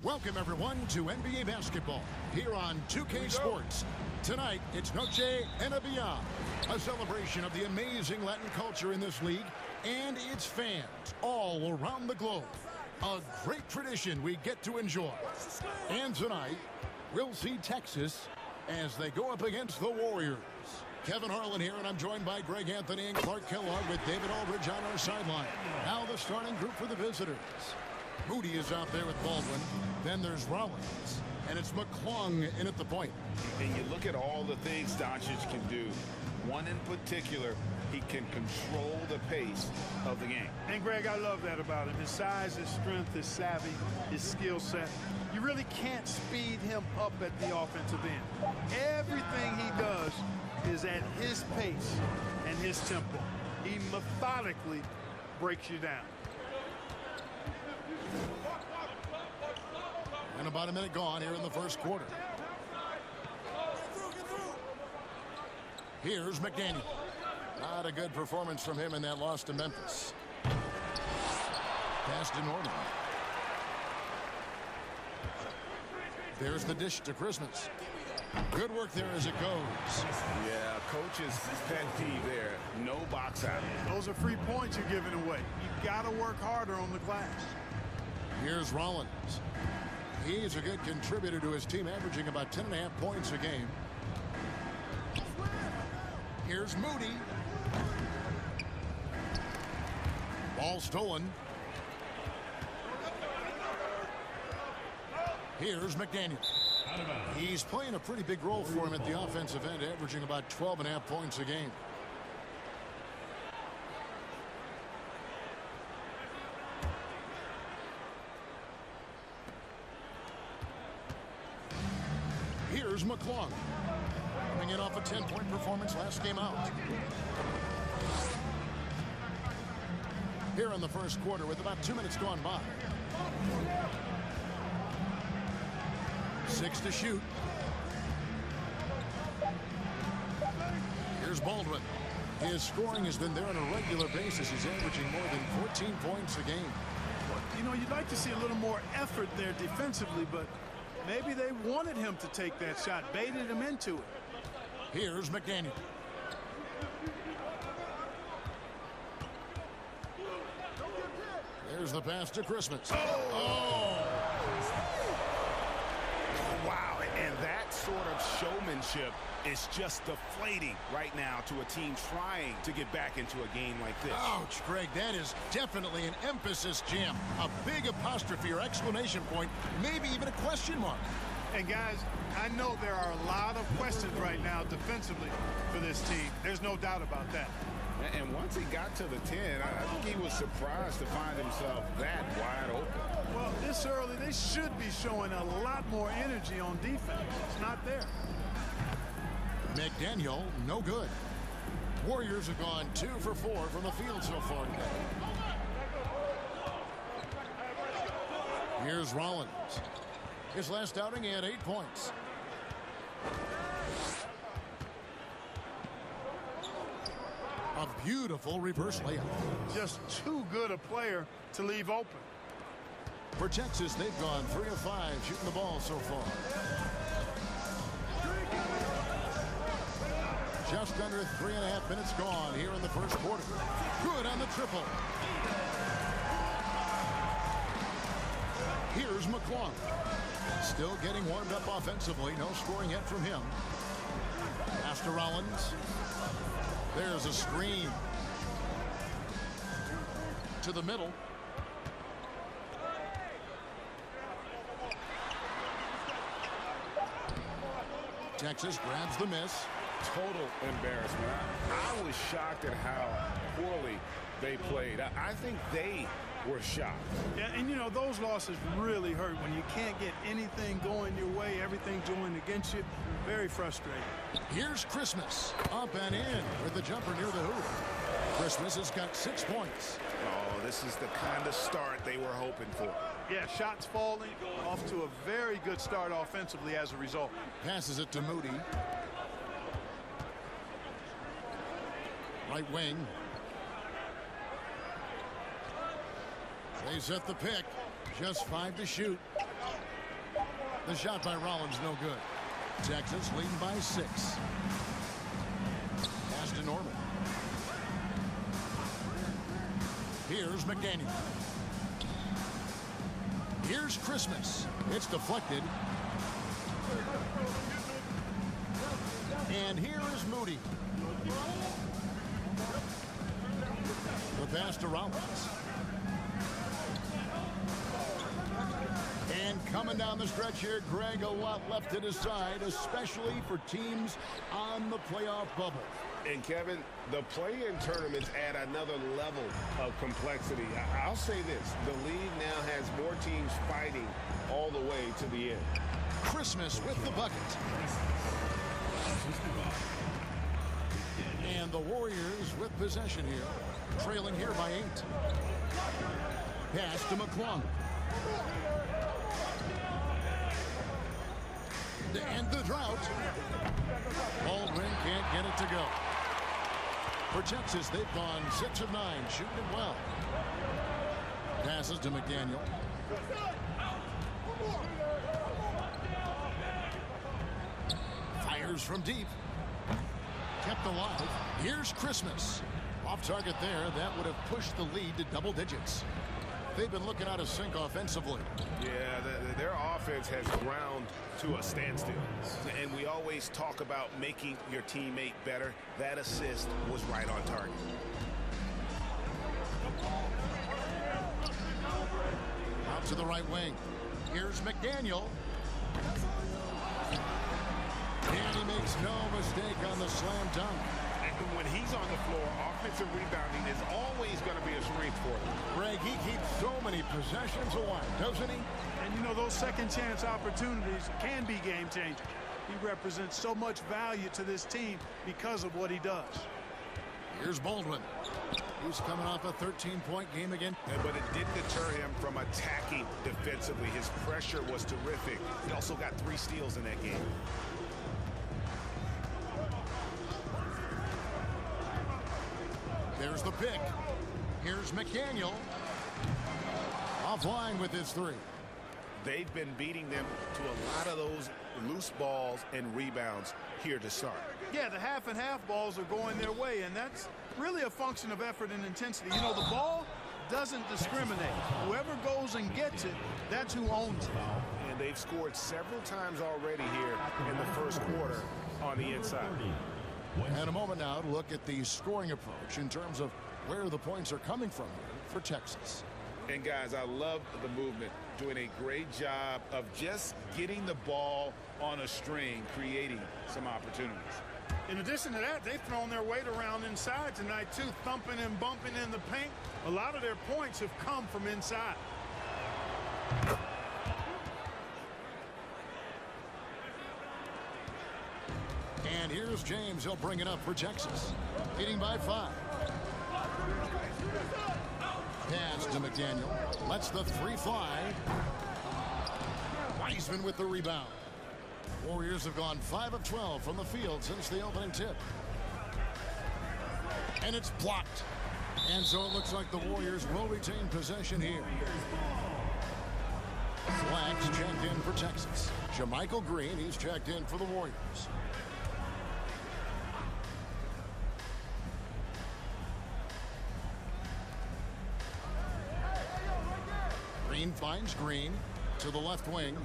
Welcome, everyone, to NBA basketball here on 2K Sports. Tonight, it's Noche Enabia, a celebration of the amazing Latin culture in this league and its fans all around the globe. A great tradition we get to enjoy. And tonight, we'll see Texas as they go up against the Warriors. Kevin Harlan here, and I'm joined by Greg Anthony and Clark Kellogg with David Aldridge on our sideline. Now the starting group for the visitors. Moody is out there with Baldwin. Then there's Rollins. And it's McClung in at the point. And you look at all the things Doncic can do. One in particular, he can control the pace of the game. And, Greg, I love that about him. His size, his strength, his savvy, his skill set. You really can't speed him up at the offensive end. Everything he does is at his pace and his tempo. He methodically breaks you down. And about a minute gone here in the first quarter. Here's McDaniel. Not a good performance from him in that loss to Memphis. Pass to Norman. There's the dish to Christmas. Good work there as it goes. Yeah, coach's pet peeve there. No box out. Those are free points you're giving away. You've got to work harder on the glass. Here's Rollins. He's a good contributor to his team, averaging about 10.5 points a game. Here's Moody. Ball stolen. Here's McDaniel. He's playing a pretty big role for him at the offensive end, averaging about 12.5 points a game. Here's McClung. Coming in off a 10-point performance last game out. Here in the first quarter with about 2 minutes gone by. 6 to shoot. Here's Baldwin. His scoring has been there on a regular basis. He's averaging more than 14 points a game. You know, you'd like to see a little more effort there defensively, but maybe they wanted him to take that shot, baited him into it. Here's McDaniel. There's the pass to Christmas. Oh! Wow, and that sort of showmanship is just deflating right now to a team trying to get back into a game like this. Ouch, Greg, that is definitely an emphasis jam. A big apostrophe or exclamation point, maybe even a question mark. And guys, I know there are a lot of questions right now defensively for this team. There's no doubt about that. And once he got to the 10, I think he was surprised to find himself that wide open. Well, this early, they should be showing a lot more energy on defense. It's not there. McDaniel, no good. Warriors have gone 2 for 4 from the field so far today. Here's Rollins. His last outing, he had 8 points. A beautiful reverse layup. Just too good a player to leave open. For Texas, they've gone 3 of 5 shooting the ball so far. Just under 3.5 minutes gone here in the first quarter. Good on the triple. Here's McClung. Still getting warmed up offensively. No scoring yet from him. Pass to Rollins. There's a screen. To the middle. Texas grabs the miss. Total embarrassment. I was shocked at how poorly they played. I think they were shocked. Yeah, and you know, those losses really hurt when you can't get anything going your way, everything going against you. Very frustrating. Here's Christmas. Up and in with the jumper near the hoop. Christmas has got 6 points. Oh, this is the kind of start they were hoping for. Yeah, shots falling, off to a very good start offensively as a result. Passes it to Moody. Right wing. They set the pick. Just 5 to shoot. The shot by Rollins, no good. Texas leading by 6. Pass to Norman. Here's McDaniel. Here's Christmas. It's deflected. And here is Moody. The pass to Rollins. And coming down the stretch here, Greg, a lot left to decide, especially for teams on the playoff bubble. And Kevin, the play-in tournaments add another level of complexity. I'll say this, the league now has more teams fighting all the way to the end. Christmas with the bucket. And the Warriors with possession here, trailing here by 8. Pass to McClung. To end the drought. Baldwin can't get it to go. For Texas, they've gone 6 of 9, shooting it well. Passes to McDaniel. Fires from deep. Kept alive. Here's Christmas. Off target there. That would have pushed the lead to double digits. They've been looking out of sync offensively. Yeah, their offense has ground to a standstill. And we always talk about making your teammate better. That assist was right on target. Out to the right wing. Here's McDaniel. And he makes no mistake on the slam dunk. And when he's on the floor, offensive rebounding is always going to be a strength for him. Greg, he keeps so many possessions alive, doesn't he? And you know, those second chance opportunities can be game changing. He represents so much value to this team because of what he does. Here's Baldwin. He's coming off a 13-point game again. But it didn't deter him from attacking defensively. His pressure was terrific. He also got 3 steals in that game. There's the pick. Here's McDaniel. Offline with his 3. They've been beating them to a lot of those loose balls and rebounds here to start. Yeah, the half and half balls are going their way, and that's really a function of effort and intensity. You know, the ball doesn't discriminate. Whoever goes and gets it, that's who owns it. And they've scored several times already here in the first quarter on the inside. And a moment now to look at the scoring approach in terms of where the points are coming from here for Texas. And guys, I love the movement, doing a great job of just getting the ball on a string, creating some opportunities. In addition to that, they've thrown their weight around inside tonight too, thumping and bumping in the paint. A lot of their points have come from inside. And here's James. He'll bring it up for Texas. Leading by 5. Pass to McDaniel. Lets the 3 fly. Wiseman with the rebound. Warriors have gone 5 of 12 from the field since the opening tip. And it's blocked. And so it looks like the Warriors will retain possession here. Flags checked in for Texas. Jermichael Green, he's checked in for the Warriors. Green finds Green to the left wing.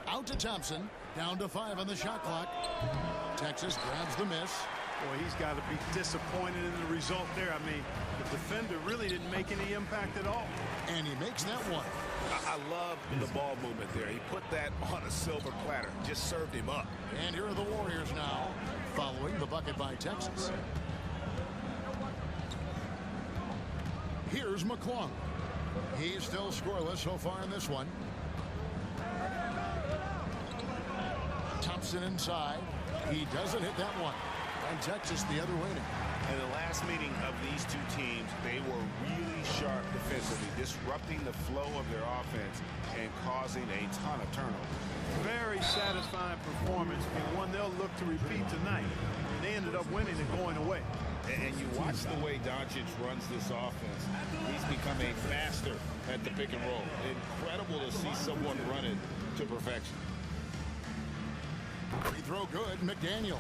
Out to Thompson. Down to 5 on the shot clock. Texas grabs the miss. Boy, he's got to be disappointed in the result there. I mean, the defender really didn't make any impact at all. And he makes that one. I love the ball movement there. He put that on a silver platter. Just served him up. And here are the Warriors now, following the bucket by Texas. Here's McClung. He's still scoreless so far in this one. Thompson inside. He doesn't hit that one. And Texas the other way now. In the last meeting of these two teams, they were really sharp defensively, disrupting the flow of their offense and causing a ton of turnovers. Very satisfying performance, and one they'll look to repeat tonight. and they ended up winning and going away. And you watch the way Doncic runs this offense. He's become a master at the pick and roll. Incredible to see someone run it to perfection. Free throw good, McDaniel.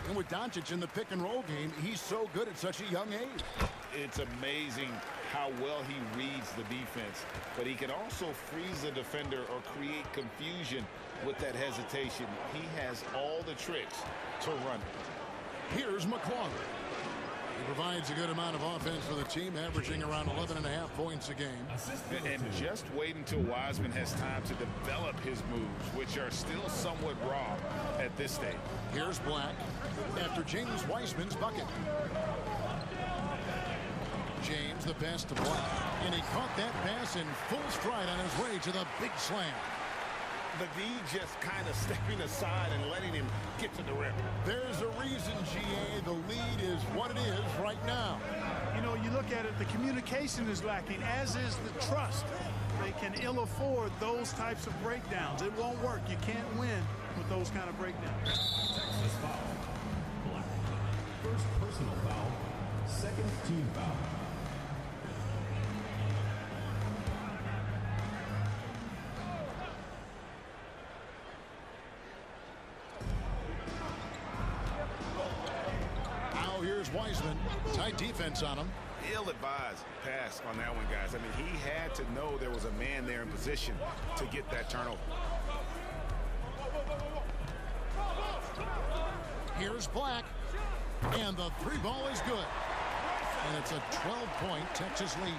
And with Doncic in the pick and roll game, he's so good at such a young age. It's amazing how well he reads the defense, but he can also freeze the defender or create confusion with that hesitation. He has all the tricks to run it. Here's McClung. He provides a good amount of offense for the team, averaging around 11.5 points a game. And just wait until Wiseman has time to develop his moves, which are still somewhat raw at this stage. Here's Black after James Wiseman's bucket. James, the pass to Black, and he caught that pass in full stride on his way to the big slam. The D just kind of stepping aside and letting him get to the rim. There's a reason, GA, the lead is what it is right now. You know, you look at it, the communication is lacking, as is the trust. They can ill afford those types of breakdowns. It won't work. You can't win with those kind of breakdowns. Texas foul. Black. First personal foul. Second team foul. Now here's Wiseman. Tight defense on him. Ill-advised pass on that one, guys. I mean, he had to know there was a man there in position to get that turnover. Here's Black. And the three ball is good. And it's a 12-point Texas lead.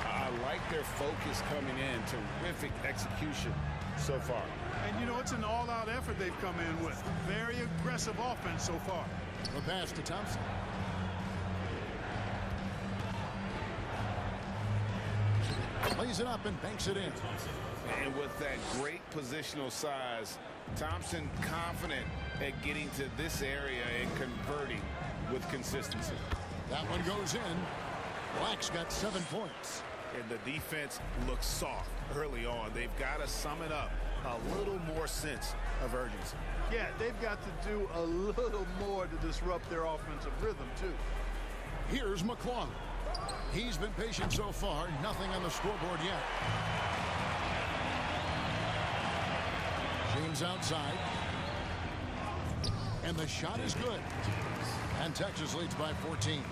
I like their focus coming in. Terrific execution so far. And, you know, it's an all-out effort they've come in with. Very aggressive offense so far. The pass to Thompson. Plays it up and banks it in. And with that great positional size, Thompson confident at getting to this area and converting with consistency. That one goes in. Black's got 7 points. And the defense looks soft early on. They've got to sum it up. A little more sense of urgency. Yeah, they've got to do a little more to disrupt their offensive rhythm, too. Here's McClung. He's been patient so far. Nothing on the scoreboard yet. James outside. And the shot is good. And Texas leads by 14.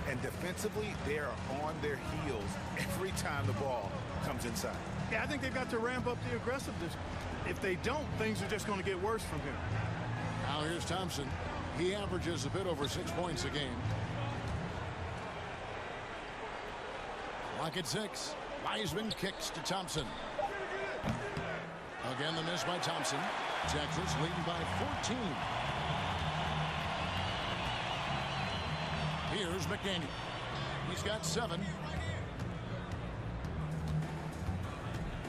And defensively, they are on their heels every time the ball comes inside. Yeah, I think they've got to ramp up the aggressiveness. If they don't, things are just going to get worse from here. Now here's Thompson. He averages a bit over 6 points a game. Lock at 6. Wiseman kicks to Thompson. Again, the miss by Thompson. Texas leading by 14. Here's McDaniel. He's got 7.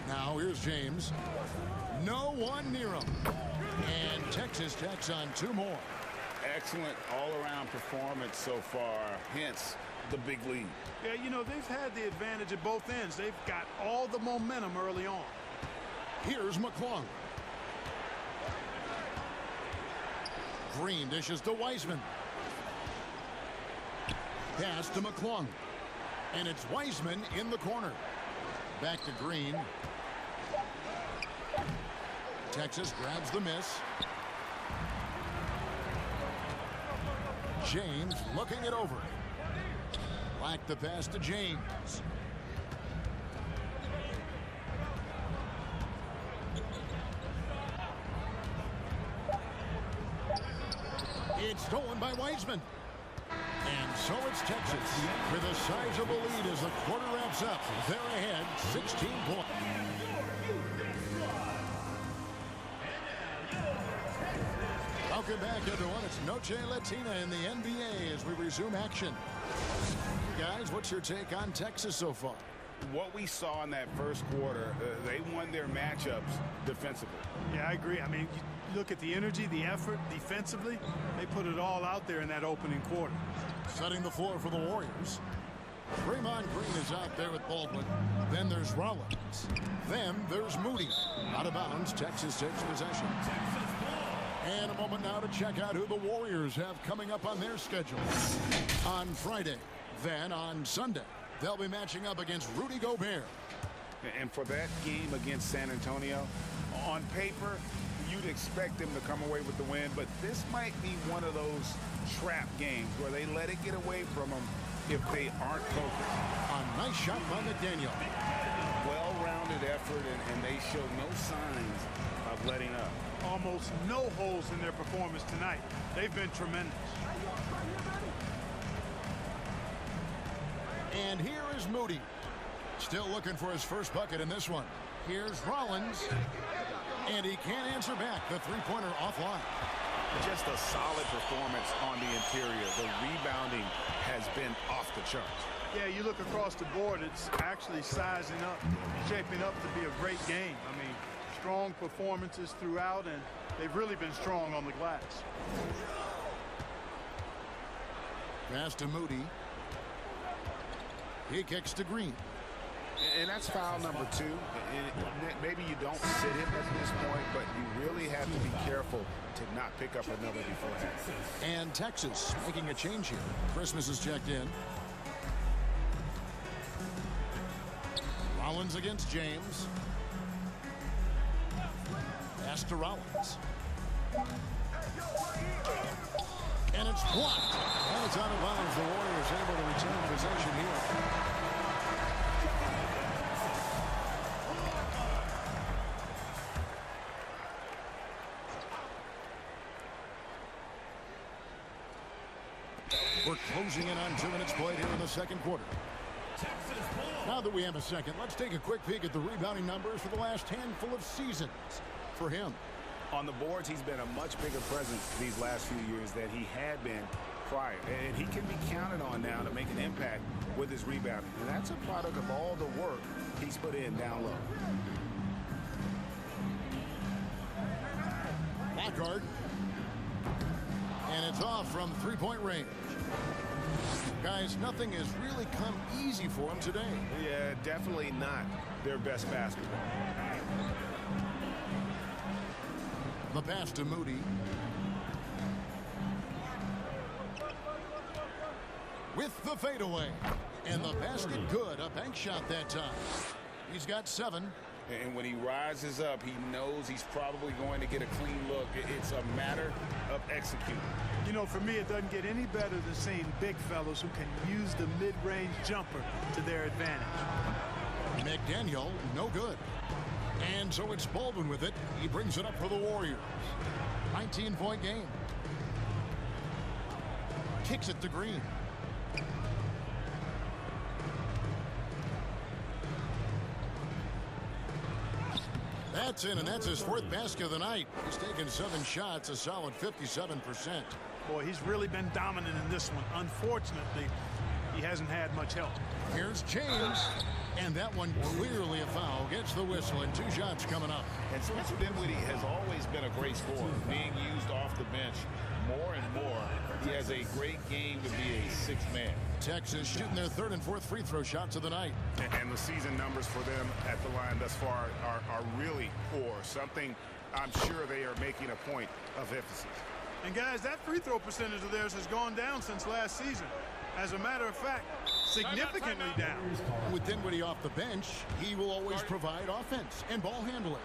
Now here's James. No one near him. And Texas tacks on 2 more. Excellent all-around performance so far, hence the big lead. Yeah, you know, they've had the advantage at both ends. They've got all the momentum early on. Here's McClung. Green dishes to Wiseman. Pass to McClung. And it's Wiseman in the corner. Back to Green. Texas grabs the miss. James looking it over. Black the pass to James. It's stolen by Wiseman. And so it's Texas with a sizable lead as the quarter wraps up. They're ahead 16 points. Welcome back, everyone. It's Noche Latina in the NBA as we resume action. Guys, what's your take on Texas so far? What we saw in that first quarter, they won their matchups defensively. Yeah, I agree. I mean, you look at the energy, the effort defensively. They put it all out there in that opening quarter. Setting the floor for the Warriors. Draymond Green is out there with Baldwin. Then there's Rollins. Then there's Moody. Out of bounds, Texas takes possession. And a moment now to check out who the Warriors have coming up on their schedule. On Friday, then on Sunday, they'll be matching up against Rudy Gobert. And for that game against San Antonio, on paper, you'd expect them to come away with the win, but this might be one of those trap games where they let it get away from them if they aren't focused. A nice shot by McDaniel. Well-rounded effort, and they show no signs of letting up. Almost no holes in their performance tonight. They've been tremendous. And here is Moody. Still looking for his first bucket in this one. Here's Rollins. And he can't answer back. The three-pointer offline. Just a solid performance on the interior. The rebounding has been off the charts. Yeah, you look across the board, it's actually sizing up, shaping up to be a great game. I mean, strong performances throughout, and they've really been strong on the glass. Pass to Moody. He kicks to Green. And that's foul number 2. Maybe you don't sit him at this point, but you really have to be careful to not pick up another beforehand. And Texas making a change here. Christmas is checked in. Rollins against James. Pass to Rollins. And it's blocked. And it's out of bounds. The Warriors able to return possession here. We're closing in on 2 minutes played here in the second quarter. Now that we have a second, let's take a quick peek at the rebounding numbers for the last handful of seasons for him. On the boards, he's been a much bigger presence these last few years than he had been prior. And he can be counted on now to make an impact with his rebounding. And that's a product of all the work he's put in down low. Lockard. And it's off from three-point range. Guys, nothing has really come easy for him today. Yeah, definitely not their best basketball. The pass to Moody. With the fadeaway. And the basket good. A bank shot that time. He's got 7. And when he rises up, he knows he's probably going to get a clean look. It's a matter of executing. You know, for me, it doesn't get any better than seeing big fellows who can use the mid-range jumper to their advantage. McDaniel, no good. And so it's Baldwin with it. He brings it up for the Warriors. 19-point game. Kicks it to Green. That's in, and that's his 4th basket of the night. He's taken 7 shots, a solid 57%. Boy, he's really been dominant in this one. Unfortunately, he hasn't had much help. Here's James, and that one clearly a foul. Gets the whistle, and 2 shots coming up. And Spencer Dinwiddie has always been a great scorer, being used off the bench more and more. He has a great game to be a 6th man. Texas shooting their 3rd and 4th free throw shots of the night. And the season numbers for them at the line thus far are really poor. Something I'm sure they are making a point of emphasis. And guys, that free throw percentage of theirs has gone down since last season. As a matter of fact, significantly down. With Dinwiddie off the bench, he will always provide offense and ball handling.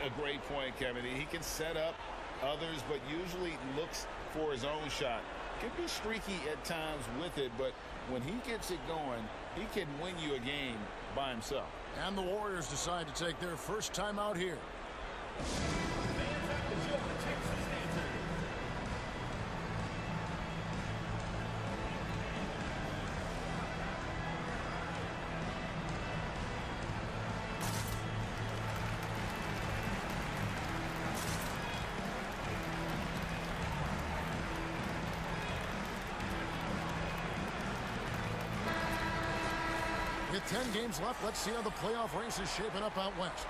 A great point, Kevin. He can set up others, but usually looks for his own shot. Can be streaky at times with it, but when he gets it going, he can win you a game by himself. And the Warriors decide to take their first time out here. With 10 games left, let's see how the playoff race is shaping up out west.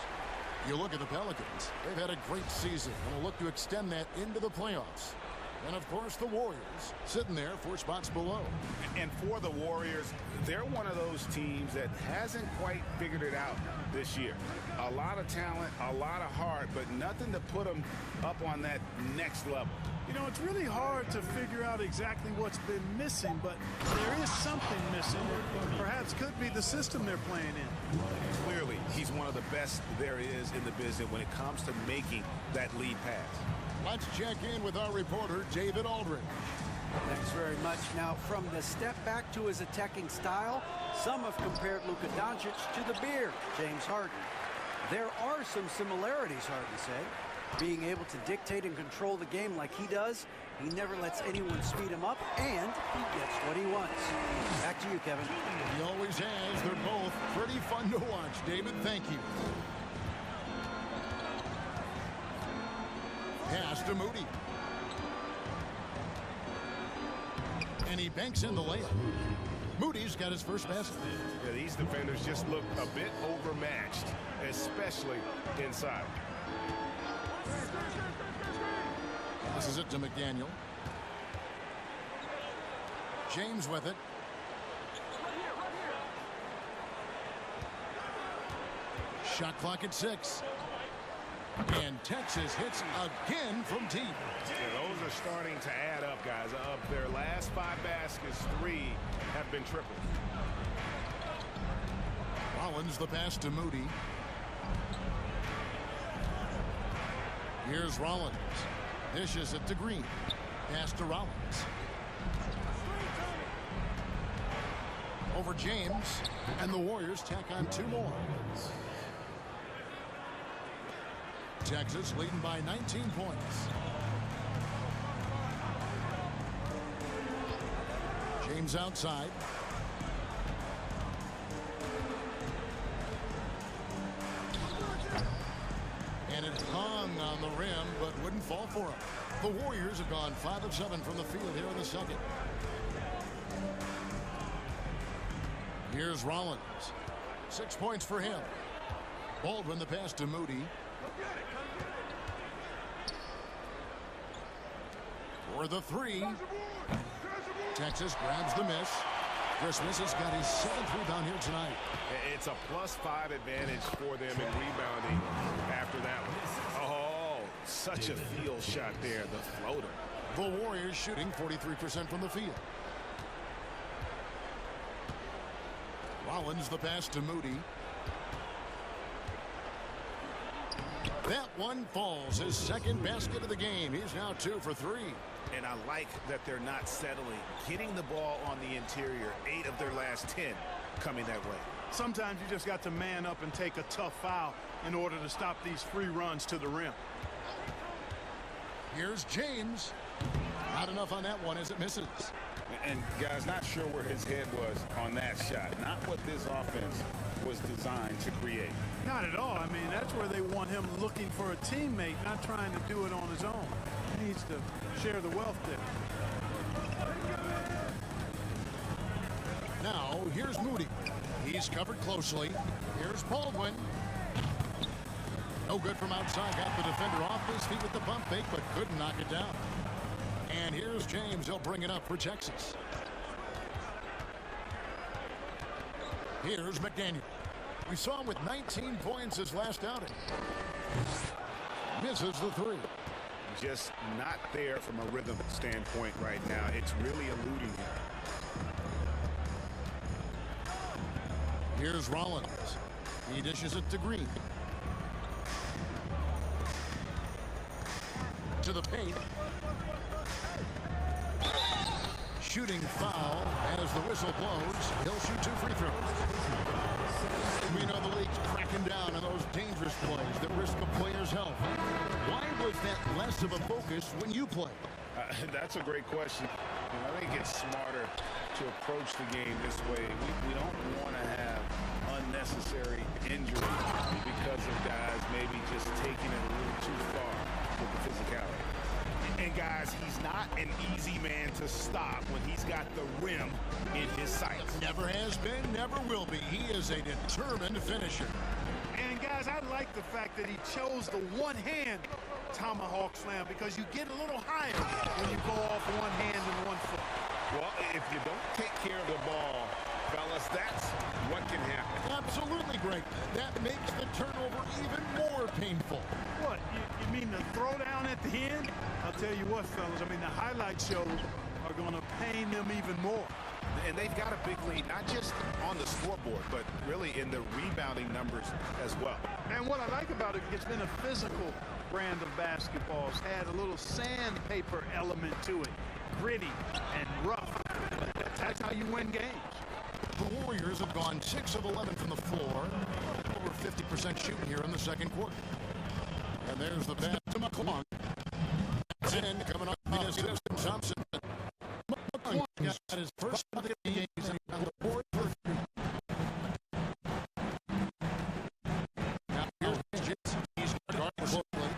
You look at the Pelicans. They've had a great season and will look to extend that into the playoffs. And, of course, the Warriors sitting there 4 spots below. And for the Warriors, they're one of those teams that hasn't quite figured it out this year. A lot of talent, a lot of heart, but nothing to put them up on that next level. You know, it's really hard to figure out exactly what's been missing, but there is something missing. Perhaps could be the system they're playing in. Clearly, he's one of the best there is in the business when it comes to making that lead pass. Let's check in with our reporter, David Aldridge. Thanks very much. Now, from the step back to his attacking style, some have compared Luka Doncic to the Beard, James Harden. There are some similarities, Harden said. Being able to dictate and control the game like he does, he never lets anyone speed him up, and he gets what he wants. Back to you, Kevin. He always has. They're both pretty fun to watch. David, thank you. Pass to Moody. And he banks in the layup. Moody's got his first basket. Yeah, these defenders just look a bit overmatched, especially inside. This is it to McDaniel. James with it. Shot clock at 6. And Texas hits again from deep. Yeah, those are starting to add up, guys. Of their last 5 baskets, 3 have been triples. Rollins the pass to Moody. Here's Rollins. Dishes it to Green. Pass to Rollins. Over James. And the Warriors tack on 2 more. Texas leading by 19 points. James outside. And it hung on the rim, but wouldn't fall for him. The Warriors have gone 5 of 7 from the field here in the second. Here's Rollins. 6 points for him. Baldwin the pass to Moody. For the 3. Texas grabs the miss. Christmas has got his 7th rebound here tonight. It's a +5 advantage for them in rebounding after that one. Oh, such a field shot there, the floater. The Warriors shooting 43% from the field. Rollins the pass to Moody. That one falls. His 2nd basket of the game. He's now 2 for 3. And I like that they're not settling. Getting the ball on the interior, 8 of their last 10 coming that way. Sometimes you just got to man up and take a tough foul in order to stop these free runs to the rim. Here's James. Not enough on that one as it misses. And guys, not sure where his head was on that shot. Not what this offense was designed to create. Not at all. I mean, that's where they want him looking for a teammate, not trying to do it on his own. He needs to share the wealth there. Now, here's Moody. He's covered closely. Here's Baldwin. No good from outside. Got the defender off his feet with the pump fake, but couldn't knock it down. And here's James. He'll bring it up for Texas. Here's McDaniel. We saw him with 19 points his last outing. Misses the 3. Just not there from a rhythm standpoint right now. It's really eluding him. Here's Rollins. He dishes it to Green. To the paint. Shooting foul as the whistle blows. He'll shoot 2 free throws. We know the league's cracking down on those dangerous plays that risk a player's health. Why was that less of a focus when you play? That's a great question. I think it's smarter to approach the game this way. We don't want to have unnecessary injuries because of guys maybe just taking it a little too far with the physicality. And guys, he's not an easy man to stop when he's got the rim in his sights. Never has been, never will be. He is a determined finisher. And guys, I like the fact that he chose the one-hand tomahawk slam because you get a little higher when you go off one hand and 1 foot. Well, if you don't take care of the ball, fellas, that's what can happen. Absolutely, Greg. That makes the turnover even more painful. What, you mean the throwdown at the end? I'll tell you what, fellas, I mean, the highlight shows are going to pain them even more. And they've got a big lead, not just on the scoreboard, but really in the rebounding numbers as well. And what I like about it, it's been a physical brand of basketball. It's had a little sandpaper element to it. Gritty and rough. That's how you win games. The Warriors have gone 6 of 11 from the floor. Over 50% shooting here in the second quarter. And there's the pass to McClung. 10 coming up is Thompson. McClung got his first of the game on the board for 3. Now here's Jits. He's guarding Brooklyn.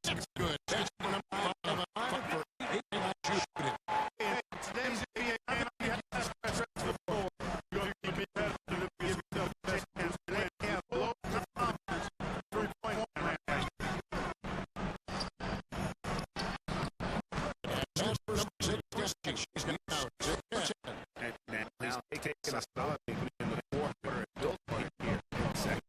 That's good. That's number 5 for 8 shooting. Today's NBA, you have to stretch the floor. You're going to be better than if you give yourself a chance. They have low confidence. 3-point line. And now they taking a solid in the fourth quarter and built here in the second.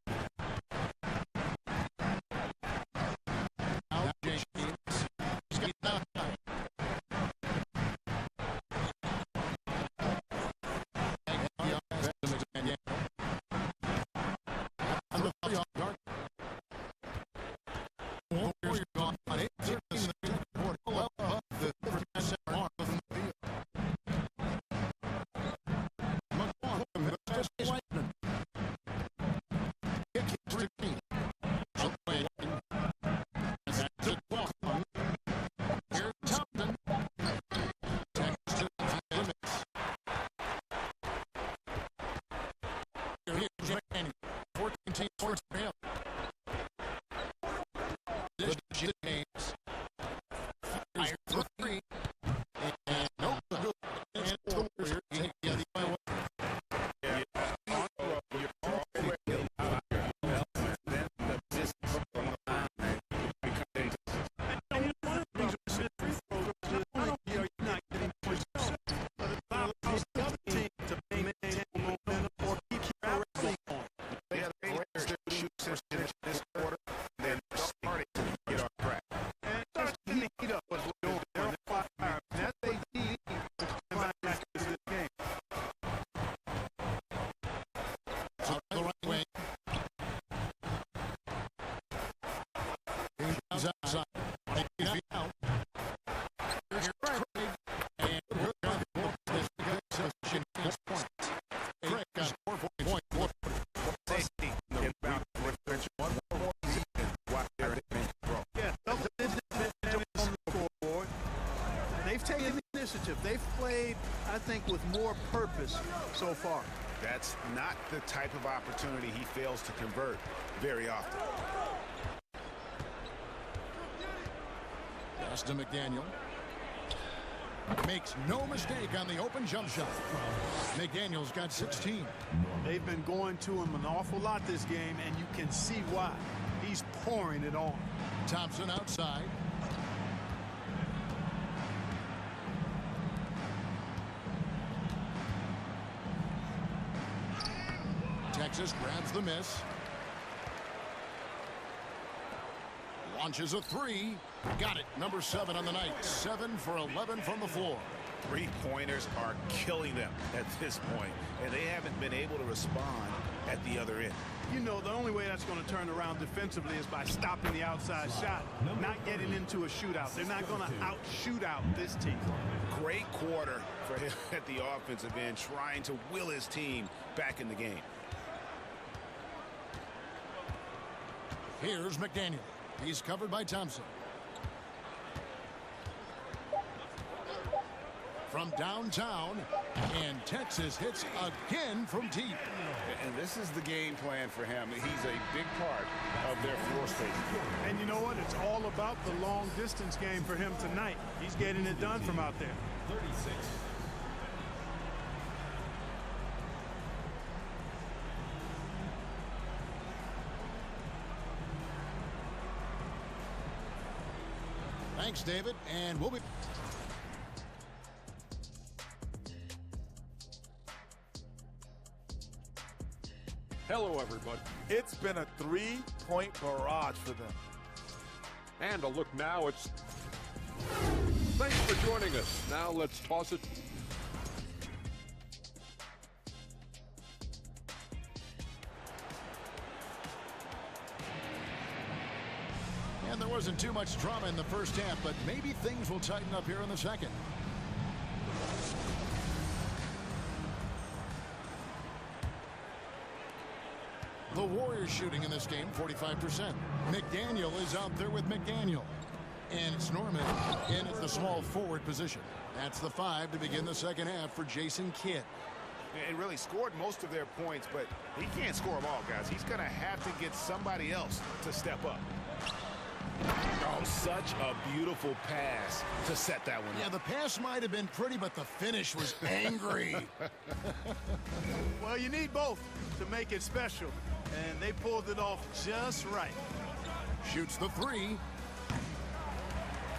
They've played, I think, with more purpose so far. That's not the type of opportunity he fails to convert very often. Pass to McDaniel. Makes no mistake on the open jump shot. McDaniel's got 16. They've been going to him an awful lot this game, and you can see why. He's pouring it on. Thompson outside. Texas grabs the miss. Launches a 3. Got it. Number 7 on the night. 7 for 11 from the floor. 3-pointers are killing them at this point, and they haven't been able to respond at the other end. You know, the only way that's going to turn around defensively is by stopping the outside shot, not getting into a shootout. They're not going to out-shoot out this team. Great quarter for him at the offensive end, trying to will his team back in the game. Here's McDaniel. He's covered by Thompson. from downtown, and Texas hits again from deep. And this is the game plan for him. He's a big part of their floor space. And you know what? It's all about the long distance game for him tonight. He's getting it done from out there. 36. Thanks, David, and we'll be... Hello, everybody. It's been a three-point barrage for them. And a look now, it's... Thanks for joining us. Now let's toss it. And there wasn't too much drama in the first half, but maybe things will tighten up here in the second. The Warriors shooting in this game, 45%. McDaniel is out there with McDaniel. And it's Norman in at the small forward position. That's the 5 to begin the second half for Jason Kidd. And really scored most of their points, but he can't score them all, guys. He's going to have to get somebody else to step up. Oh, such a beautiful pass to set that one up. Yeah, the pass might have been pretty, but the finish was angry. Well, you need both to make it special, and they pulled it off just right. Shoots the 3.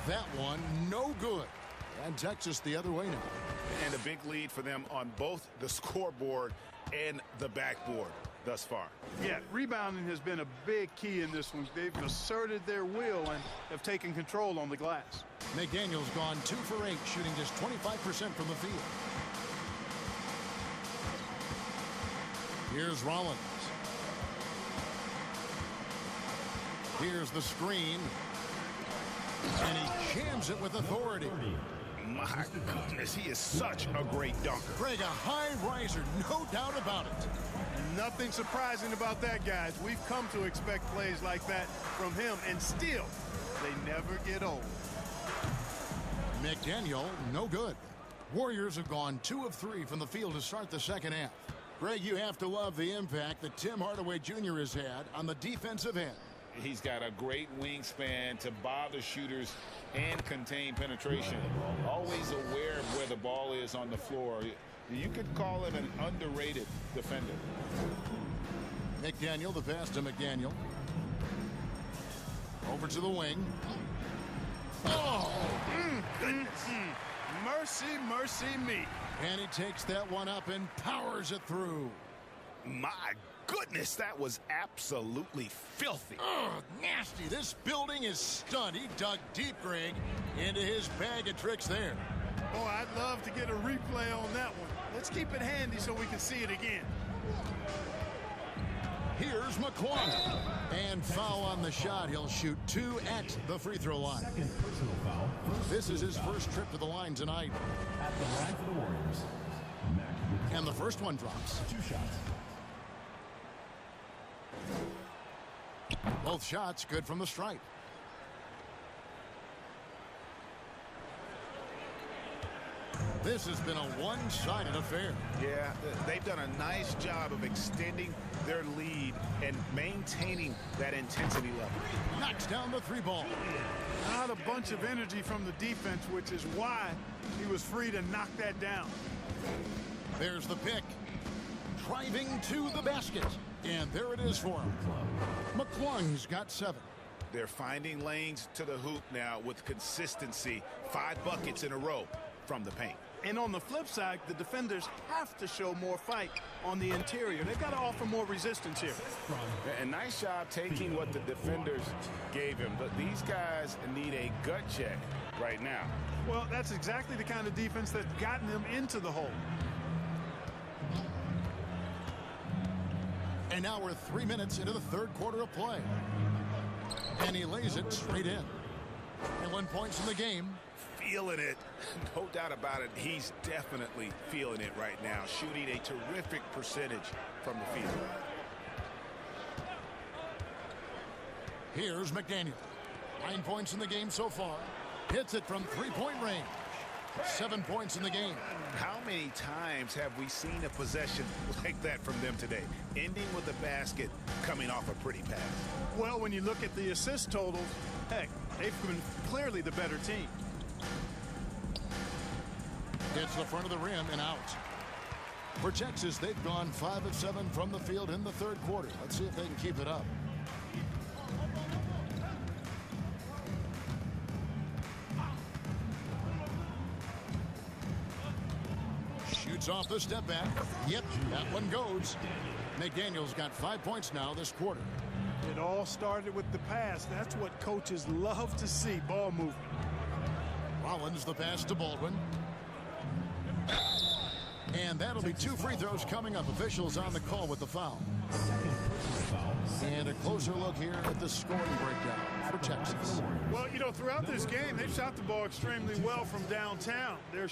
That one, no good. And Texas the other way now. And a big lead for them on both the scoreboard and the backboard thus far. Yeah, rebounding has been a big key in this one. They've asserted their will and have taken control on the glass. McDaniel's gone 2 for 8, shooting just 25% from the field. Here's Rollins. Here's the screen. And he jams it with authority. My goodness, he is such a great dunker. Greg, a high riser, no doubt about it. Nothing surprising about that, guys. We've come to expect plays like that from him, and still, they never get old. McDaniel, no good. Warriors have gone 2 of 3 from the field to start the second half. Greg, you have to love the impact that Tim Hardaway Jr. has had on the defensive end. He's got a great wingspan to bother shooters and contain penetration. Always aware of where the ball is on the floor. You could call him an underrated defender. McDaniel, the pass to McDaniel. Over to the wing. Oh! Mercy, mercy me. And he takes that one up and powers it through. My goodness, that was absolutely filthy. Oh, nasty. This building is stunned. He dug deep, Greg, into his bag of tricks there. Oh, I'd love to get a replay on that one. Let's keep it handy so we can see it again. Here's McClung. And foul on the shot. He'll shoot 2 at the free throw line. Second personal foul. This is his first trip to the line tonight. At the line for the Warriors. Mac with And the first one drops. 2 shots. Both shots good from the stripe. This has been a one-sided affair. Yeah, they've done a nice job of extending their lead and maintaining that intensity level. Knocks down the 3 ball. Not a bunch of energy from the defense, which is why he was free to knock that down. There's the pick. Driving to the basket. And there it is for him. McClung's got 7. They're finding lanes to the hoop now with consistency. 5 buckets in a row from the paint. And on the flip side, the defenders have to show more fight on the interior. They've got to offer more resistance here. A nice job taking what the defenders gave him. But these guys need a gut check right now. Well, that's exactly the kind of defense that's gotten them into the hole. And now we're 3 minutes into the third quarter of play. And he lays it straight in. And 1 point in the game. Feeling it. No doubt about it. He's definitely feeling it right now. Shooting a terrific percentage from the field. Here's McDaniel. 9 points in the game so far. Hits it from 3-point range. 7 points in the game. How many times have we seen a possession like that from them today? Ending with a basket, coming off a pretty pass. Well, when you look at the assist totals, heck, they've been clearly the better team. Gets to the front of the rim and out. For Texas, they've gone 5 of 7 from the field in the third quarter. Let's see if they can keep it up. Shoots off the step back. Yep, that one goes. McDaniel's got 5 points now this quarter. It all started with the pass. That's what coaches love to see, ball movement. Rollins the pass to Baldwin. And that'll be 2 free throws coming up. Officials on the call with the foul. And a closer look here at the scoring breakdown for Texas. Well, you know, throughout this game, they've shot the ball extremely well from downtown. They're